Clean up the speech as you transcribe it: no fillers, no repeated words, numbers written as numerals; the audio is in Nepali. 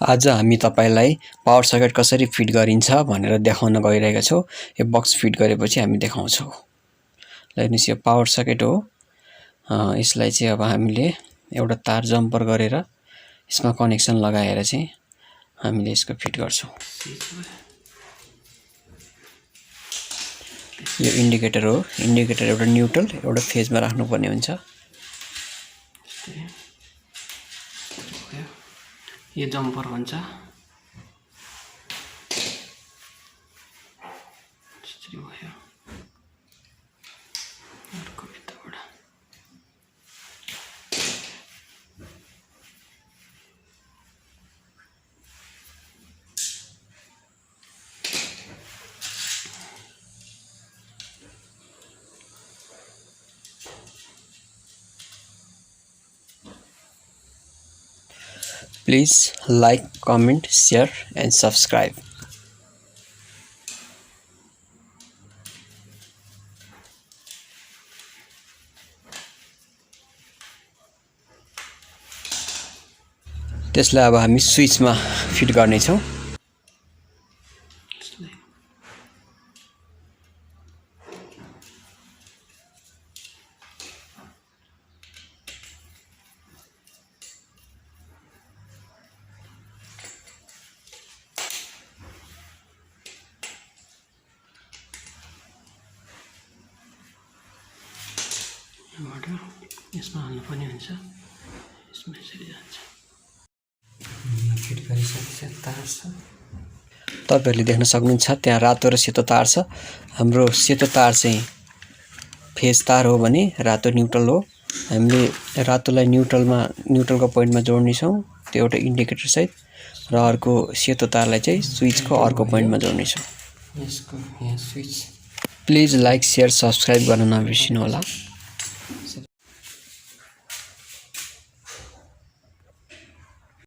आज हामी तपाईलाई पावर सकेट कसरी फिट गरिन्छ भनेर देखाउन गइरहेका छौं। यो बक्स फिट गरेपछि हामी देखाउँछौं। ल हेर्नुस् यो पावर सकेट हो। यसलाई चाहिँ अब हामीले एउटा तार जम्पर गरेर यसमा कनेक्सन लगाएर चाहिँ हामीले यसको फिट गर्छौं। यो इन्डिकेटर हो। इन्डिकेटर एउटा न्यूट्रल एउटा फेजमा राख्नुपर्ने हुन्छ। यो जम्पर भन्छ। यसरी भयो। अर्को भित्रबाट Please like, comment, share and subscribe. त्यसलाई अब हामी स्विचमा फिट गर्ने छौं। यसमा हाल्नुपर्ने हुन्छ। यसमा यसरी जान्छ। फिट गरिसकेपछि तार छ। तपाईहरुले देख्न सक्नुहुन्छ त्यहाँ रातो र सेतो तार छ। हाम्रो सेतो तार चाहिँ फेज तार हो भने रातो न्यूट्रल हो। हामीले रातोलाई न्यूट्रलको पोइन्टमा जोड्ने छौं, त्यो एउटा इन्डिकेटर सहित, र अर्को सेतो तारलाई चाहिँ स्विचको अर्को पोइन्टमा जोड्ने छौं। यसको यहाँ switch. Please like, share, subscribe गर्न नबिर्सिनु होला।